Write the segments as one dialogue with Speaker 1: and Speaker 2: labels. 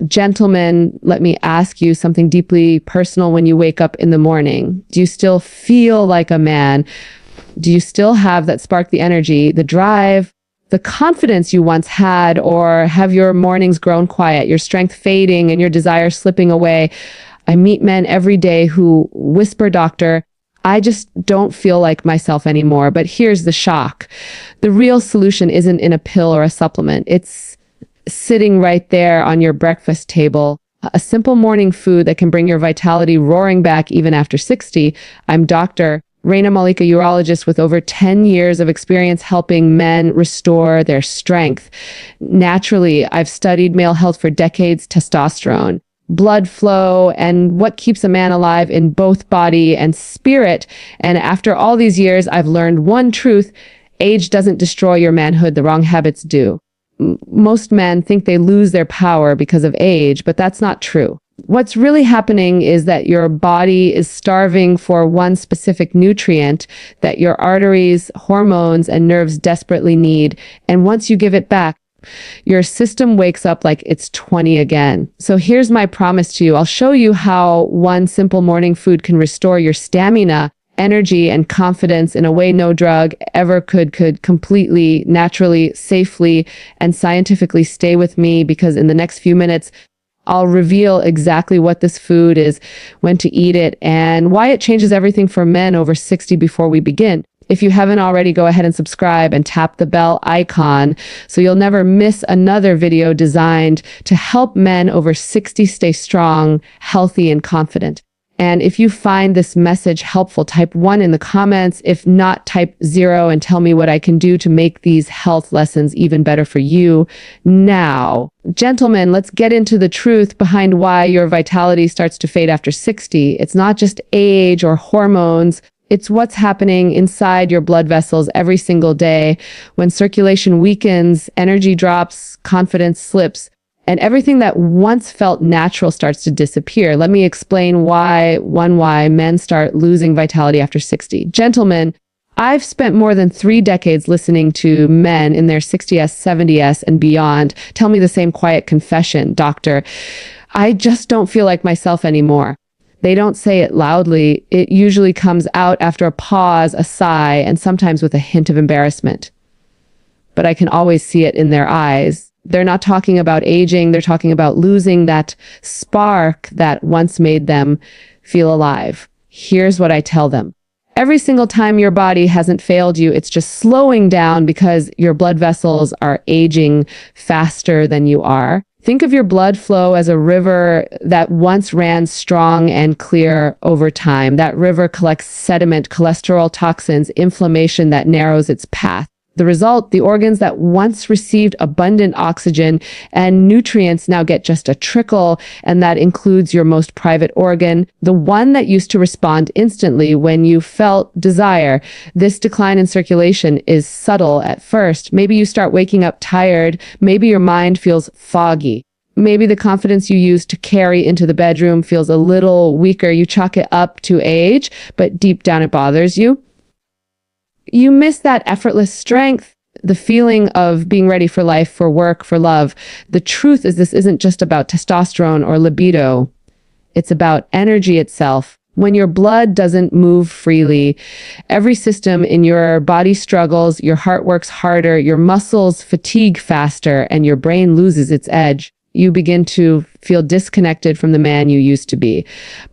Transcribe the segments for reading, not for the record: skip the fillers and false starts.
Speaker 1: Gentlemen, let me ask you something deeply personal when you wake up in the morning. Do you still feel like a man? Do you still have that spark, the energy, the drive, the confidence you once had, or have your mornings grown quiet, your strength fading and your desire slipping away? I meet men every day who whisper, "Doctor, I just don't feel like myself anymore." But here's the shock. The real solution isn't in a pill or a supplement. It's sitting right there on your breakfast table. A simple morning food that can bring your vitality roaring back even after 60. I'm Dr. Reina Malika, urologist with over 10 years of experience helping men restore their strength. Naturally, I've studied male health for decades, testosterone, blood flow, and what keeps a man alive in both body and spirit. And after all these years, I've learned one truth: age doesn't destroy your manhood, the wrong habits do. Most men think they lose their power because of age, but that's not true. What's really happening is that your body is starving for one specific nutrient that your arteries, hormones, and nerves desperately need. And once you give it back, your system wakes up like it's 20 again. So here's my promise to you. I'll show you how one simple morning food can restore your stamina, energy, and confidence in a way no drug ever could completely, naturally, safely, and scientifically. Stay with me, because in the next few minutes, I'll reveal exactly what this food is, when to eat it, and why it changes everything for men over 60 before we begin. If you haven't already, go ahead and subscribe and tap the bell icon so you'll never miss another video designed to help men over 60 stay strong, healthy, and confident. And if you find this message helpful, type 1 in the comments. If not, type 0 and tell me what I can do to make these health lessons even better for you. Now, gentlemen, let's get into the truth behind why your vitality starts to fade after 60. It's not just age or hormones. It's what's happening inside your blood vessels every single day. When circulation weakens, energy drops, confidence slips, and everything that once felt natural starts to disappear. Let me explain why men start losing vitality after 60. Gentlemen, I've spent more than 3 decades listening to men in their 60s, 70s, and beyond tell me the same quiet confession: "Doctor, I just don't feel like myself anymore." They don't say it loudly. It usually comes out after a pause, a sigh, and sometimes with a hint of embarrassment. But I can always see it in their eyes. They're not talking about aging. They're talking about losing that spark that once made them feel alive. Here's what I tell them. Every single time your body hasn't failed you, it's just slowing down because your blood vessels are aging faster than you are. Think of your blood flow as a river that once ran strong and clear over time. That river collects sediment, cholesterol, toxins, inflammation that narrows its path. The result, the organs that once received abundant oxygen and nutrients now get just a trickle, and that includes your most private organ, the one that used to respond instantly when you felt desire. This decline in circulation is subtle at first. Maybe you start waking up tired. Maybe your mind feels foggy. Maybe the confidence you used to carry into the bedroom feels a little weaker. You chalk it up to age, but deep down it bothers you. You miss that effortless strength, the feeling of being ready for life, for work, for love. The truth is, this isn't just about testosterone or libido. It's about energy itself. When your blood doesn't move freely, every system in your body struggles, your heart works harder, your muscles fatigue faster, and your brain loses its edge. You begin to feel disconnected from the man you used to be.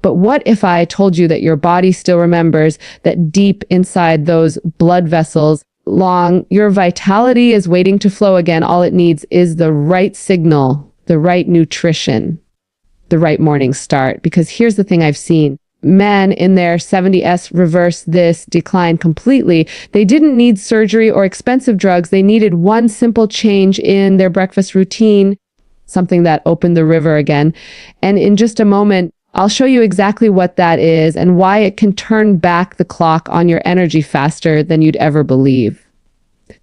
Speaker 1: But what if I told you that your body still remembers, that deep inside those blood vessels, your vitality is waiting to flow again? All it needs is the right signal, the right nutrition, the right morning start. Because here's the thing I've seen. Men in their 70s reverse this decline completely. They didn't need surgery or expensive drugs. They needed one simple change in their breakfast routine, something that opened the river again. And in just a moment, I'll show you exactly what that is and why it can turn back the clock on your energy faster than you'd ever believe.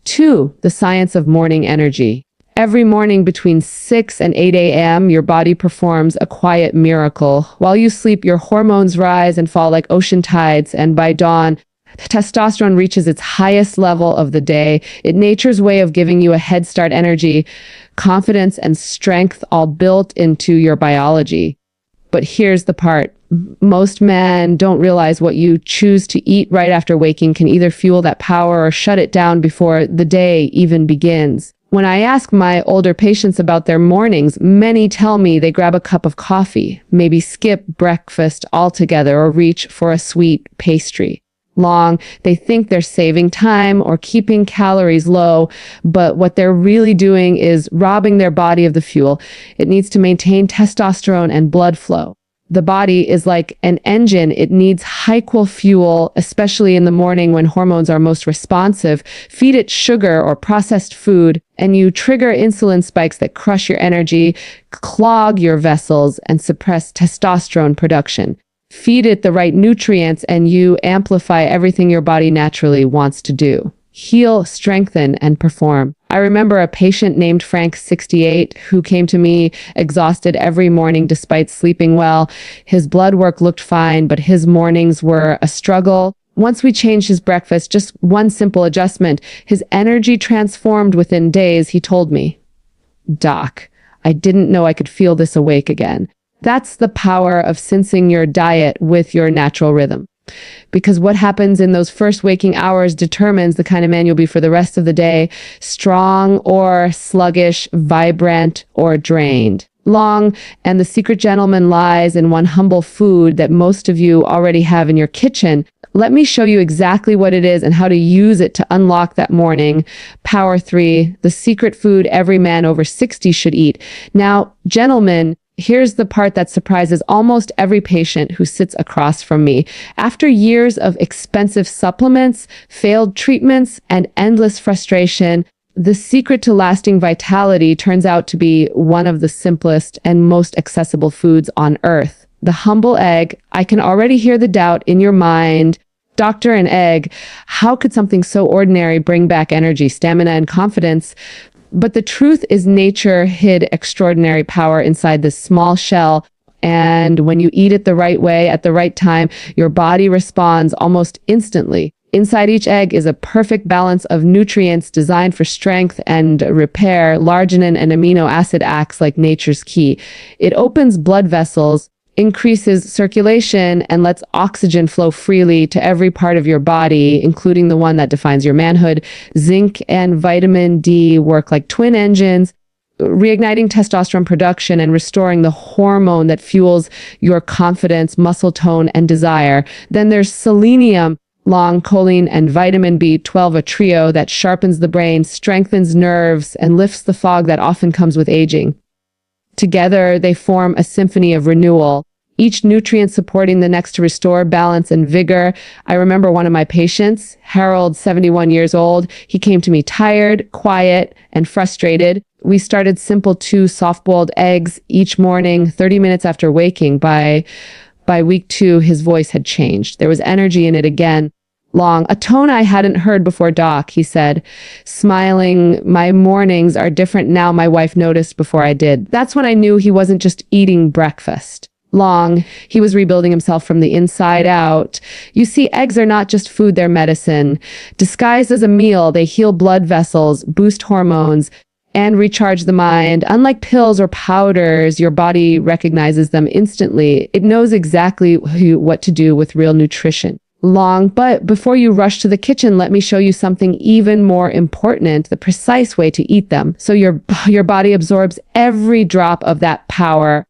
Speaker 1: 2, the science of morning energy. Every morning between 6 and 8 a.m., your body performs a quiet miracle. While you sleep, your hormones rise and fall like ocean tides, and by dawn, Testosterone reaches its highest level of the day. It's nature's way of giving you a head start, energy, confidence, and strength all built into your biology. But here's the part. Most men don't realize what you choose to eat right after waking can either fuel that power or shut it down before the day even begins. When I ask my older patients about their mornings, many tell me they grab a cup of coffee, maybe skip breakfast altogether, or reach for a sweet pastry. They think they're saving time or keeping calories low, but what they're really doing is robbing their body of the fuel it needs to maintain testosterone and blood flow. The body is like an engine. It needs high-quality fuel, especially in the morning when hormones are most responsive. Feed it sugar or processed food, and you trigger insulin spikes that crush your energy, clog your vessels, and suppress testosterone production. Feed it the right nutrients, and you amplify everything your body naturally wants to do. Heal, strengthen, and perform. I remember a patient named Frank, 68, who came to me exhausted every morning despite sleeping well. His blood work looked fine, but his mornings were a struggle. Once we changed his breakfast, just one simple adjustment, his energy transformed within days. He told me, "Doc, I didn't know I could feel this awake again." That's the power of syncing your diet with your natural rhythm. Because what happens in those first waking hours determines the kind of man you'll be for the rest of the day, strong or sluggish, vibrant or drained. And the secret, gentleman, lies in one humble food that most of you already have in your kitchen. Let me show you exactly what it is and how to use it to unlock that morning power. 3, the secret food every man over 60 should eat. Now, gentlemen, here's the part that surprises almost every patient who sits across from me. After years of expensive supplements, failed treatments, and endless frustration, the secret to lasting vitality turns out to be one of the simplest and most accessible foods on earth. The humble egg. I can already hear the doubt in your mind. Doctor, an egg. How could something so ordinary bring back energy, stamina, and confidence? But the truth is, nature hid extraordinary power inside this small shell. And when you eat it the right way at the right time, your body responds almost instantly. Inside each egg is a perfect balance of nutrients designed for strength and repair. Arginine, an amino acid, acts like nature's key. It opens blood vessels, increases circulation, and lets oxygen flow freely to every part of your body, including the one that defines your manhood. Zinc and vitamin D work like twin engines, reigniting testosterone production and restoring the hormone that fuels your confidence, muscle tone, and desire. Then there's selenium, choline, and vitamin B12, a trio that sharpens the brain, strengthens nerves, and lifts the fog that often comes with aging. Together, they form a symphony of renewal, each nutrient supporting the next to restore balance and vigor. I remember one of my patients, Harold, 71 years old. He came to me tired, quiet, and frustrated. We started simple 2 soft-boiled eggs each morning, 30 minutes after waking. By week 2, his voice had changed. There was energy in it again. A tone I hadn't heard before, Doc, he said, smiling. My mornings are different now. My wife noticed before I did. That's when I knew he wasn't just eating breakfast. He was rebuilding himself from the inside out. You see, eggs are not just food, they're medicine. Disguised as a meal, they heal blood vessels, boost hormones, and recharge the mind. Unlike pills or powders, your body recognizes them instantly. It knows exactly what to do with real nutrition. But before you rush to the kitchen, let me show you something even more important, the precise way to eat them. So your body absorbs every drop of that power.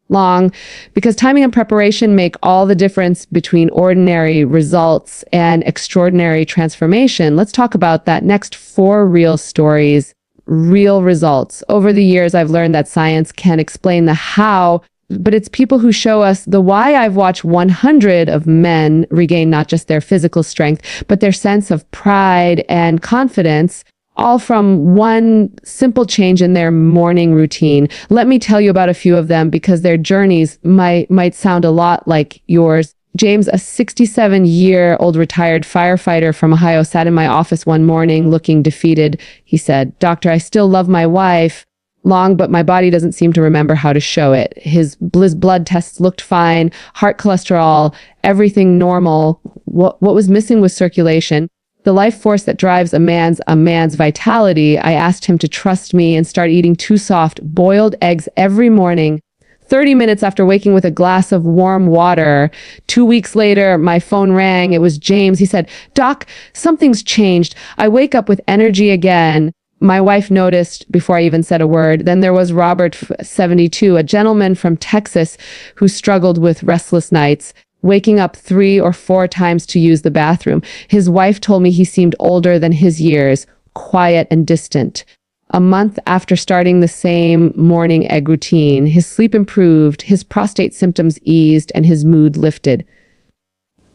Speaker 1: Because timing and preparation make all the difference between ordinary results and extraordinary transformation. Let's talk about that next. 4 real stories, real results. Over the years, I've learned that science can explain the how, but it's people who show us the why. I've watched 100 of men regain not just their physical strength, but their sense of pride and confidence, all from one simple change in their morning routine. Let me tell you about a few of them because their journeys might sound a lot like yours. James, a 67-year-old retired firefighter from Ohio, sat in my office one morning looking defeated. He said, "Doctor, I still love my wife, long, but my body doesn't seem to remember how to show it. His blood tests looked fine, heart cholesterol, everything normal. What was missing was circulation. The life force that drives a man's vitality. I asked him to trust me and start eating 2 soft boiled eggs every morning. 30 minutes after waking with a glass of warm water. 2 weeks later, my phone rang. It was James. He said, "Doc, something's changed. I wake up with energy again." My wife noticed before I even said a word. Then there was Robert, 72, a gentleman from Texas who struggled with restless nights, waking up 3 or 4 times to use the bathroom. His wife told me he seemed older than his years, quiet and distant. A month after starting the same morning egg routine, his sleep improved, his prostate symptoms eased, and his mood lifted.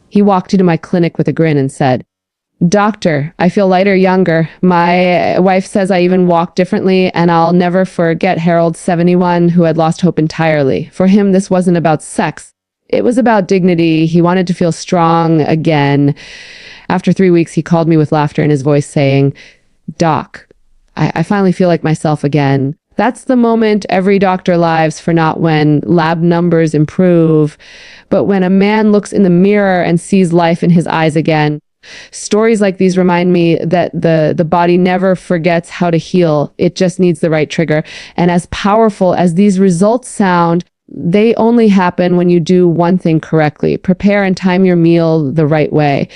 Speaker 1: He walked into my clinic with a grin and said, "Doctor, I feel lighter, younger. My wife says I even walk differently, and I'll never forget Harold, 71, who had lost hope entirely. For him, this wasn't about sex. It was about dignity. He wanted to feel strong again." After 3 weeks, he called me with laughter in his voice saying, "Doc, I finally feel like myself again." That's the moment every doctor lives for, not when lab numbers improve, but when a man looks in the mirror and sees life in his eyes again. Stories like these remind me that the body never forgets how to heal. It just needs the right trigger. And as powerful as these results sound, they only happen when you do one thing correctly. Prepare and time your meal the right way.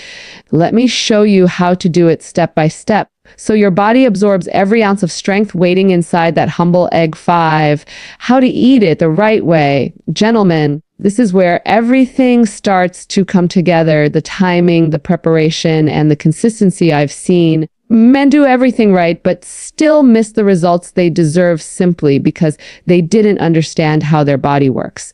Speaker 1: Let me show you how to do it step by step, so your body absorbs every ounce of strength waiting inside that humble egg 5. How to eat it the right way. Gentlemen, this is where everything starts to come together. The timing, the preparation, and the consistency. I've seen men do everything right, but still miss the results they deserve simply because they didn't understand how their body works.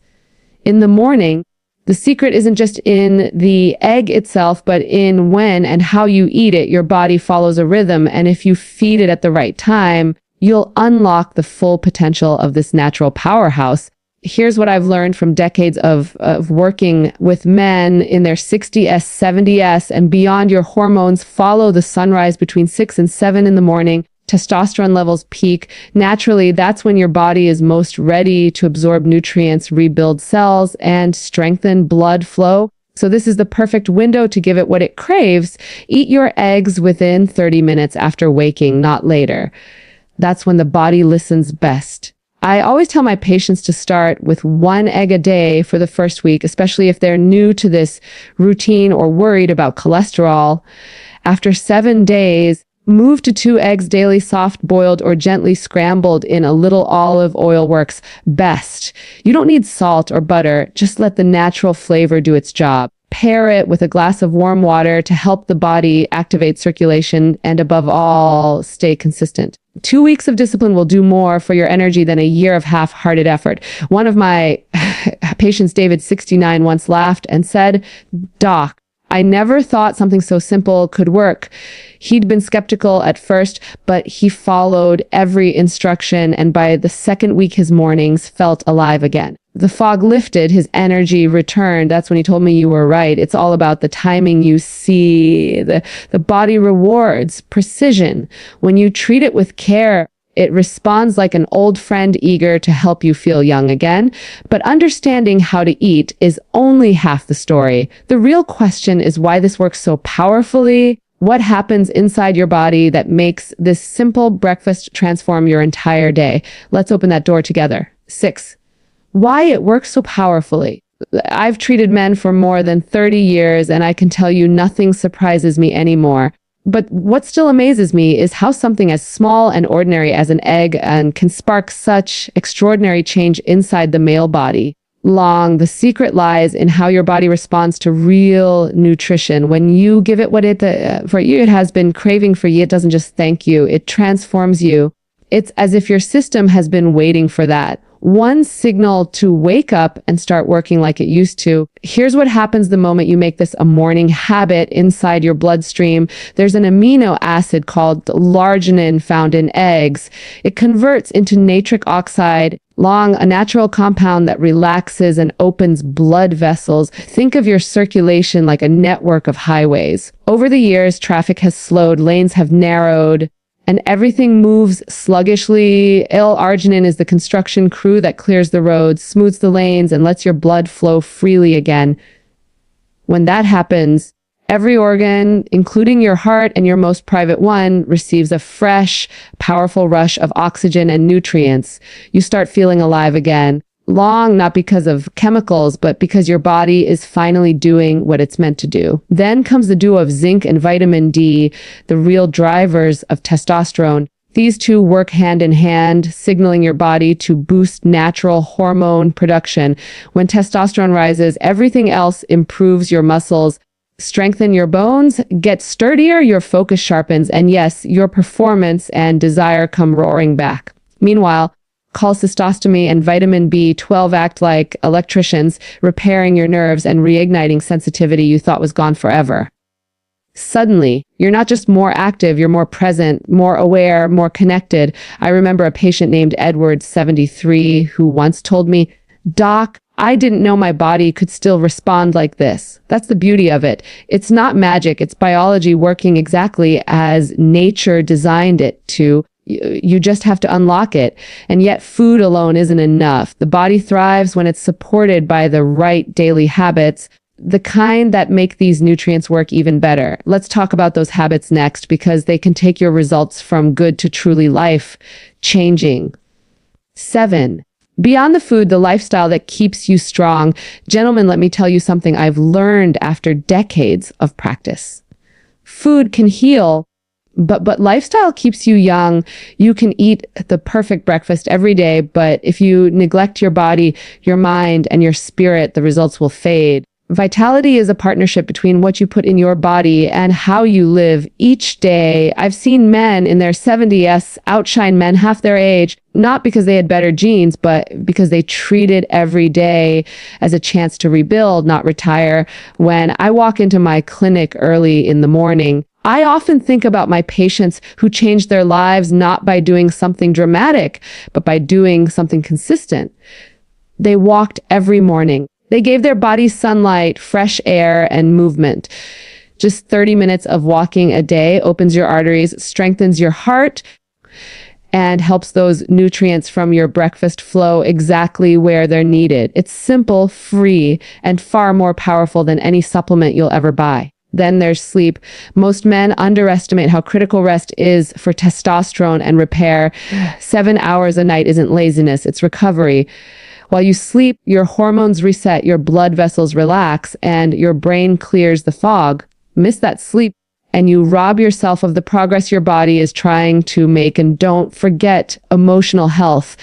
Speaker 1: In the morning, the secret isn't just in the egg itself, but in when and how you eat it. Your body follows a rhythm, and if you feed it at the right time, you'll unlock the full potential of this natural powerhouse. Here's what I've learned from decades of working with men in their 60s, 70s, and beyond. Your hormones follow the sunrise between 6 and 7 in the morning. Testosterone levels peak. Naturally, that's when your body is most ready to absorb nutrients, rebuild cells, and strengthen blood flow. So this is the perfect window to give it what it craves. Eat your eggs within 30 minutes after waking, not later. That's when the body listens best. I always tell my patients to start with 1 egg a day for the first week, especially if they're new to this routine or worried about cholesterol. After 7 days, move to 2 eggs daily, soft boiled or gently scrambled in a little olive oil works best. You don't need salt or butter, just let the natural flavor do its job. Pair it with a glass of warm water to help the body activate circulation and, above all, stay consistent. 2 weeks of discipline will do more for your energy than a year of half-hearted effort. One of my patients, David, 69, once laughed and said, "Doc, I never thought something so simple could work." He'd been skeptical at first, but he followed every instruction, and by the 2nd week, his mornings felt alive again. The fog lifted, his energy returned. That's when he told me, "You were right. It's all about the timing you see." The body rewards precision. When you treat it with care, it responds like an old friend eager to help you feel young again. But understanding how to eat is only half the story. The real question is why this works so powerfully. What happens inside your body that makes this simple breakfast transform your entire day? Let's open that door together. 6. Why it works so powerfully. I've treated men for more than 30 years, and I can tell you nothing surprises me anymore. But what still amazes me is how something as small and ordinary as an egg can spark such extraordinary change inside the male body. The secret lies in how your body responds to real nutrition. When you give it what it has been craving for you, it doesn't just thank you, it transforms you. It's as if your system has been waiting for that one signal to wake up and start working like it used to. Here's what happens the moment you make this a morning habit inside your bloodstream. There's an amino acid called larginin found in eggs. It converts into nitric oxide, a natural compound that relaxes and opens blood vessels. Think of your circulation like a network of highways. Over the years, traffic has slowed, lanes have narrowed, and everything moves sluggishly. L-arginine is the construction crew that clears the roads, smooths the lanes, and lets your blood flow freely again. When that happens, every organ, including your heart and your most private one, receives a fresh, powerful rush of oxygen and nutrients. You start feeling alive again. Long, not because of chemicals, but because your body is finally doing what it's meant to do. Then comes the duo of zinc and vitamin D, the real drivers of testosterone. These two work hand in hand, signaling your body to boost natural hormone production. When testosterone rises, everything else improves. Your muscles strengthen, your bones get sturdier, your focus sharpens, and yes, your performance and desire come roaring back. Meanwhile, cholecystostomy and vitamin B12 act like electricians, repairing your nerves and reigniting sensitivity you thought was gone forever. Suddenly, you're not just more active, you're more present, more aware, more connected. I remember a patient named Edward, 73, who once told me, "Doc, I didn't know my body could still respond like this." That's the beauty of it. It's not magic, it's biology working exactly as nature designed it to. You just have to unlock it. And yet food alone isn't enough. The body thrives when it's supported by the right daily habits, the kind that make these nutrients work even better. Let's talk about those habits next, because they can take your results from good to truly life-changing. 7. Beyond the food, the lifestyle that keeps you strong. Gentlemen, let me tell you something I've learned after decades of practice. Food can heal, but lifestyle keeps you young. You can eat the perfect breakfast every day, but if you neglect your body, your mind, and your spirit, the results will fade. Vitality is a partnership between what you put in your body and how you live each day. I've seen men in their 70s outshine men half their age, not because they had better genes, but because they treated every day as a chance to rebuild, not retire. When I walk into my clinic early in the morning, I often think about my patients who changed their lives not by doing something dramatic, but by doing something consistent. They walked every morning. They gave their bodies sunlight, fresh air, and movement. Just 30 minutes of walking a day opens your arteries, strengthens your heart, and helps those nutrients from your breakfast flow exactly where they're needed. It's simple, free, and far more powerful than any supplement you'll ever buy. Then there's sleep. Most men underestimate how critical rest is for testosterone and repair. 7 hours a night isn't laziness, it's recovery. While you sleep, your hormones reset, your blood vessels relax, and your brain clears the fog. Miss that sleep, and you rob yourself of the progress your body is trying to make. And don't forget emotional health.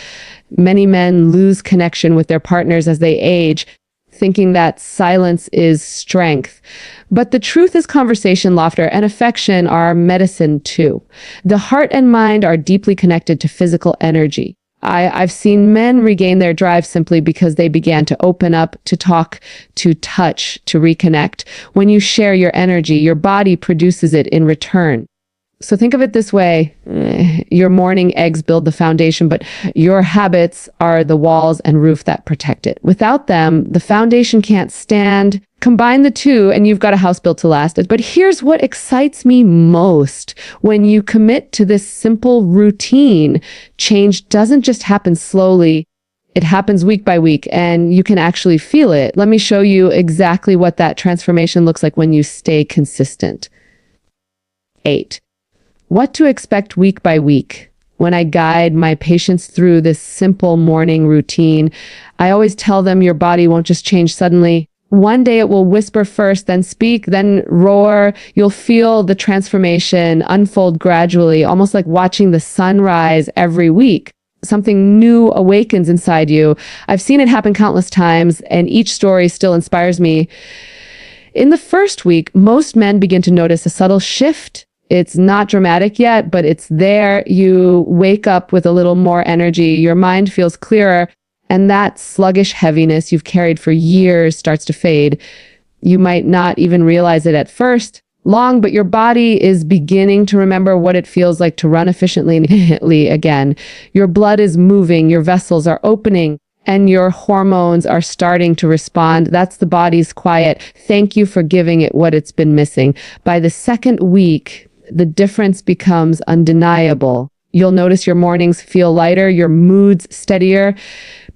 Speaker 1: Many men lose connection with their partners as they age, thinking that silence is strength. But the truth is conversation, laughter, and affection are medicine too. The heart and mind are deeply connected to physical energy. I've seen men regain their drive simply because they began to open up, to talk, to touch, to reconnect. When you share your energy, your body produces it in return. So think of it this way. Your morning eggs build the foundation, but your habits are the walls and roof that protect it. Without them, the foundation can't stand. Combine the two and you've got a house built to last. But here's what excites me most. When you commit to this simple routine, change doesn't just happen slowly. It happens week by week, and you can actually feel it. Let me show you exactly what that transformation looks like when you stay consistent. 8. What to expect week by week. When I guide my patients through this simple morning routine, I always tell them your body won't just change suddenly. One day it will whisper first, then speak, then roar. You'll feel the transformation unfold gradually, almost like watching the sun rise every week. Something new awakens inside you. I've seen it happen countless times, and each story still inspires me. In the first week, most men begin to notice a subtle shift. It's not dramatic yet, but it's there. You wake up with a little more energy. Your mind feels clearer, and that sluggish heaviness you've carried for years starts to fade. You might not even realize it at first, but your body is beginning to remember what it feels like to run efficiently again. Your blood is moving, your vessels are opening, and your hormones are starting to respond. That's the body's quiet. Thank you for giving it what it's been missing. By the second week, the difference becomes undeniable. You'll notice your mornings feel lighter, your moods steadier.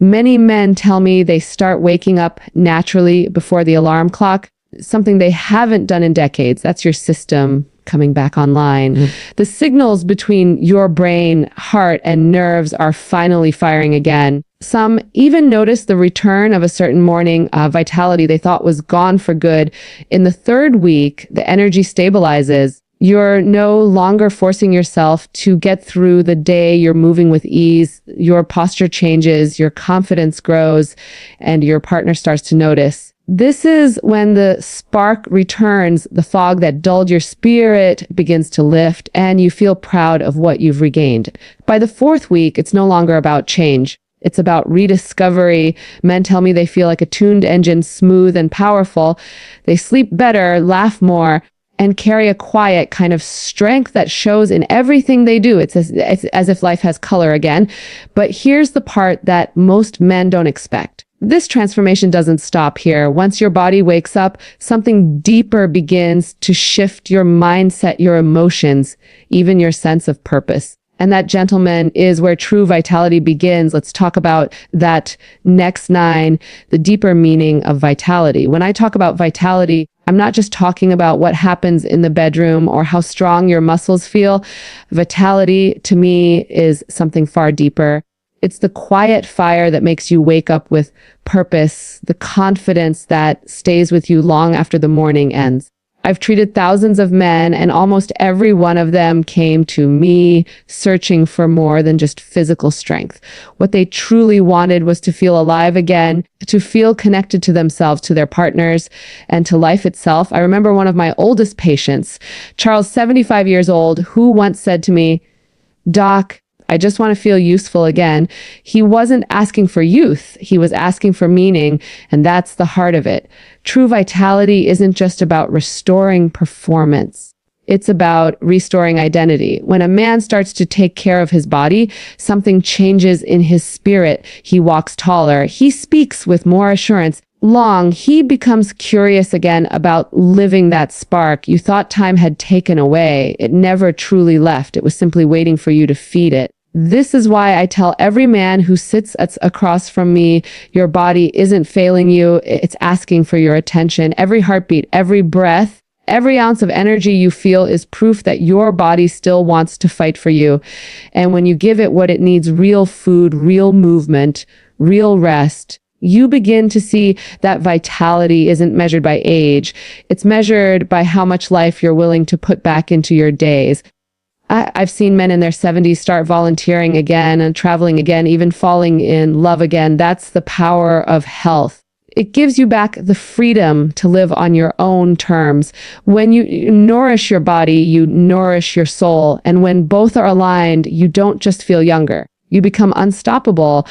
Speaker 1: Many men tell me they start waking up naturally before the alarm clock, something they haven't done in decades. That's your system coming back online. The signals between your brain, heart, and nerves are finally firing again. Some even notice the return of a certain morning vitality they thought was gone for good. In the third week, the energy stabilizes. You're no longer forcing yourself to get through the day. You're moving with ease. Your posture changes, your confidence grows, and your partner starts to notice. This is when the spark returns, the fog that dulled your spirit begins to lift, and you feel proud of what you've regained. By the fourth week, it's no longer about change. It's about rediscovery. Men tell me they feel like a tuned engine, smooth and powerful. They sleep better, laugh more, and carry a quiet kind of strength that shows in everything they do. It's as if life has color again. But here's the part that most men don't expect. This transformation doesn't stop here. Once your body wakes up, something deeper begins to shift your mindset, your emotions, even your sense of purpose. And that, gentlemen, is where true vitality begins. Let's talk about that next 9, the deeper meaning of vitality. When I talk about vitality, I'm not just talking about what happens in the bedroom or how strong your muscles feel. Vitality, to me, is something far deeper. It's the quiet fire that makes you wake up with purpose, the confidence that stays with you long after the morning ends. I've treated thousands of men, and almost every one of them came to me searching for more than just physical strength. What they truly wanted was to feel alive again, to feel connected to themselves, to their partners, and to life itself. I remember one of my oldest patients, Charles, 75 years old, who once said to me, "Doc, I just want to feel useful again." He wasn't asking for youth. He was asking for meaning, and that's the heart of it. True vitality isn't just about restoring performance. It's about restoring identity. When a man starts to take care of his body, something changes in his spirit. He walks taller. He speaks with more assurance. He becomes curious again about living that spark you thought time had taken away. It never truly left. It was simply waiting for you to feed it. This is why I tell every man who sits across from me, your body isn't failing you. It's asking for your attention. Every heartbeat, every breath, every ounce of energy you feel is proof that your body still wants to fight for you. And when you give it what it needs, real food, real movement, real rest, you begin to see that vitality isn't measured by age. It's measured by how much life you're willing to put back into your days. I've seen men in their 70s start volunteering again and traveling again, even falling in love again. That's the power of health. It gives you back the freedom to live on your own terms. When you nourish your body, you nourish your soul. And when both are aligned, you don't just feel younger. You become unstoppable.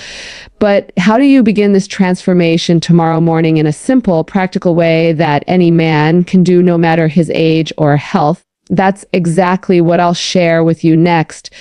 Speaker 1: But how do you begin this transformation tomorrow morning in a simple, practical way that any man can do no matter his age or health? That's exactly what I'll share with you next.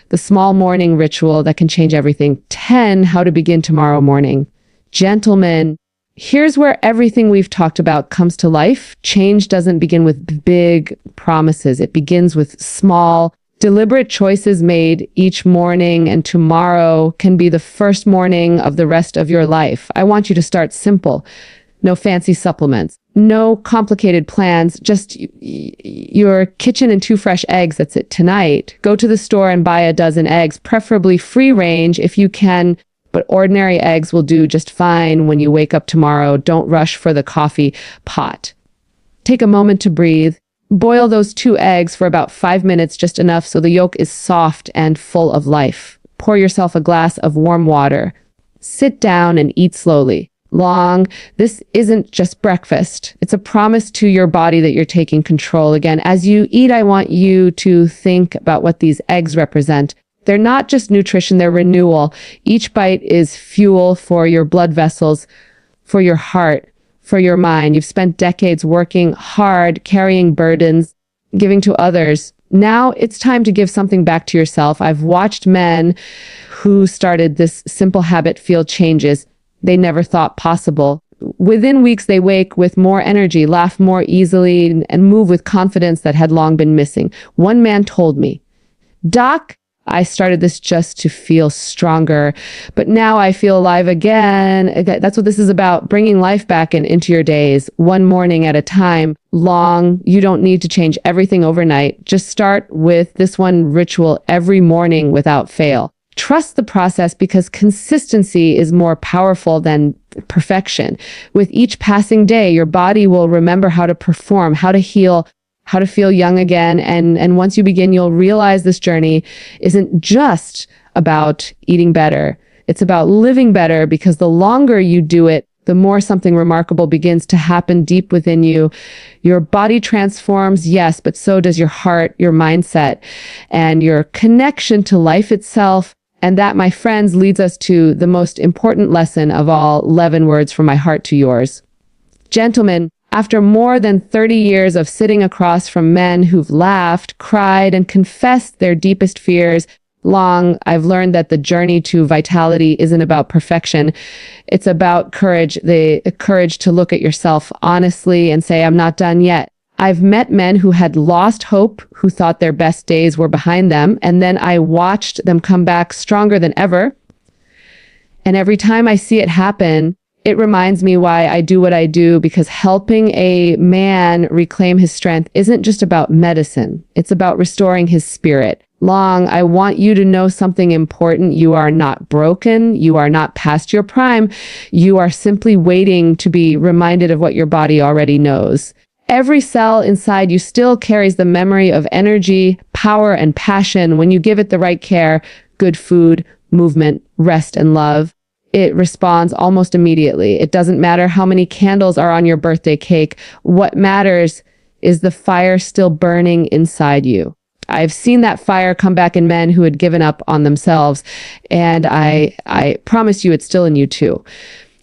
Speaker 1: The small morning ritual that can change everything. 10, how to begin tomorrow morning. Gentlemen, here's where everything we've talked about comes to life. Change doesn't begin with big promises. It begins with small, deliberate choices made each morning, and tomorrow can be the first morning of the rest of your life. I want you to start simple. No fancy supplements, no complicated plans, just your kitchen and 2 fresh eggs. That's it. Tonight, go to the store and buy a dozen eggs, preferably free range if you can, but ordinary eggs will do just fine when you wake up tomorrow. Don't rush for the coffee pot. Take a moment to breathe. Boil those 2 eggs for about 5 minutes, just enough so the yolk is soft and full of life. Pour yourself a glass of warm water. Sit down and eat slowly. This isn't just breakfast. It's a promise to your body that you're taking control again. As you eat, I want you to think about what these eggs represent. They're not just nutrition, they're renewal. Each bite is fuel for your blood vessels, for your heart, for your mind. You've spent decades working hard, carrying burdens, giving to others. Now it's time to give something back to yourself. I've watched men who started this simple habit feel changes they never thought possible. Within weeks, they wake with more energy, laugh more easily, and move with confidence that had long been missing. One man told me, "Doc, I started this just to feel stronger, but now I feel alive again." That's what this is about, bringing life back into your days, one morning at a time. You don't need to change everything overnight. Just start with this one ritual every morning without fail. Trust the process because consistency is more powerful than perfection. With each passing day, your body will remember how to perform, how to heal, how to feel young again. And once you begin, you'll realize this journey isn't just about eating better. It's about living better, because the longer you do it, the more something remarkable begins to happen deep within you. Your body transforms, yes, but so does your heart, your mindset, and your connection to life itself. And that, my friends, leads us to the most important lesson of all, 11 words from my heart to yours. Gentlemen, after more than 30 years of sitting across from men who've laughed, cried, and confessed their deepest fears, I've learned that the journey to vitality isn't about perfection. It's about courage, the courage to look at yourself honestly and say, "I'm not done yet." I've met men who had lost hope, who thought their best days were behind them, and then I watched them come back stronger than ever. And every time I see it happen, it reminds me why I do what I do, because helping a man reclaim his strength isn't just about medicine. It's about restoring his spirit. I want you to know something important. You are not broken. You are not past your prime. You are simply waiting to be reminded of what your body already knows. Every cell inside you still carries the memory of energy, power, and passion. When you give it the right care, good food, movement, rest, and love, it responds almost immediately. It doesn't matter how many candles are on your birthday cake. What matters is the fire still burning inside you. I've seen that fire come back in men who had given up on themselves, and I promise you it's still in you too.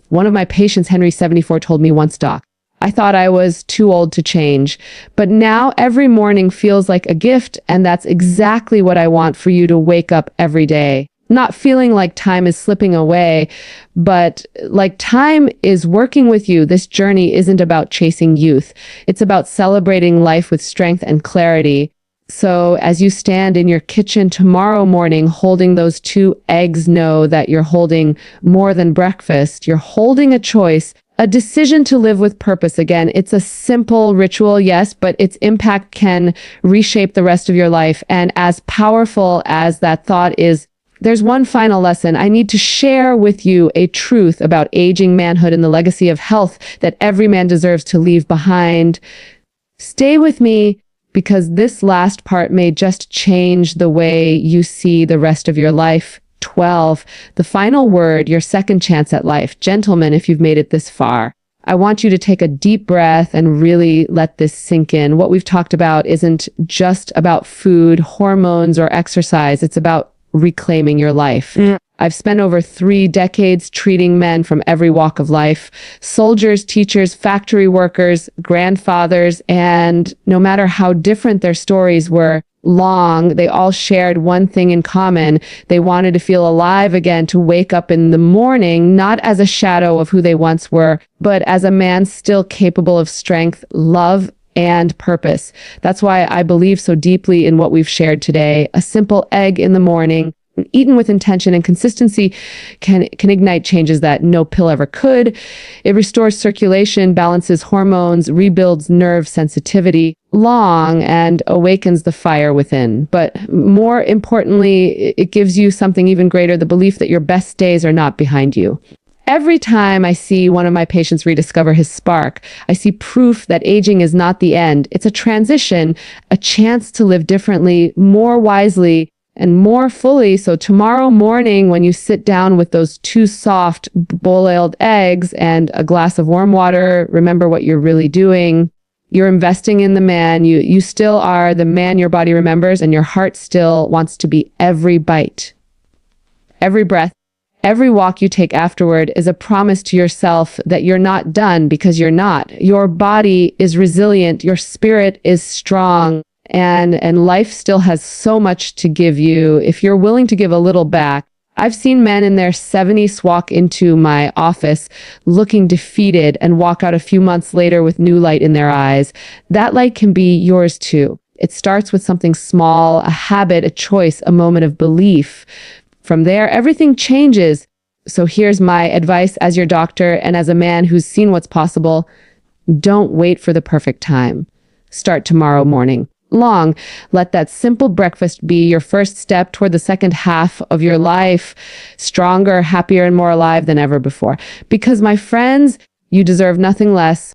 Speaker 1: One of my patients, Henry, 74, told me once, "Doc, I thought I was too old to change, but now every morning feels like a gift, and that's exactly what I want for you to wake up every day. Not feeling like time is slipping away, but like time is working with you. This journey isn't about chasing youth. It's about celebrating life with strength and clarity." So as you stand in your kitchen tomorrow morning holding those 2 eggs, know that you're holding more than breakfast. You're holding a choice, a decision to live with purpose. Again, it's a simple ritual, yes, but its impact can reshape the rest of your life. And as powerful as that thought is, there's one final lesson. I need to share with you a truth about aging manhood and the legacy of health that every man deserves to leave behind. Stay with me, because this last part may just change the way you see the rest of your life. 12. The final word, your second chance at life. Gentlemen, if you've made it this far, I want you to take a deep breath and really let this sink in. What we've talked about isn't just about food, hormones, or exercise. It's about reclaiming your life. I've spent over 3 decades treating men from every walk of life, soldiers, teachers, factory workers, grandfathers, and no matter how different their stories were, they all shared one thing in common. They wanted to feel alive again, to wake up in the morning, not as a shadow of who they once were, but as a man still capable of strength, love, and purpose. That's why I believe so deeply in what we've shared today. A simple egg in the morning, eaten with intention and consistency, can ignite changes that no pill ever could. It restores circulation, balances hormones, rebuilds nerve sensitivity, and awakens the fire within. But more importantly, it gives you something even greater, the belief that your best days are not behind you. Every time I see one of my patients rediscover his spark, I see proof that aging is not the end. It's a transition, a chance to live differently, more wisely, and more fully. So tomorrow morning, when you sit down with those 2 soft boiled eggs and a glass of warm water, remember what you're really doing. You're investing in the man. You still are the man your body remembers, and your heart still wants to be every bite, every breath. Every walk you take afterward is a promise to yourself that you're not done, because you're not. Your body is resilient. Your spirit is strong. And life still has so much to give you. If you're willing to give a little back, I've seen men in their 70s walk into my office looking defeated and walk out a few months later with new light in their eyes. That light can be yours too. It starts with something small, a habit, a choice, a moment of belief. From there, everything changes. So here's my advice as your doctor and as a man who's seen what's possible. Don't wait for the perfect time. Start tomorrow morning. Long. Let that simple breakfast be your first step toward the second half of your life, stronger, happier, and more alive than ever before. Because, my friends, you deserve nothing less.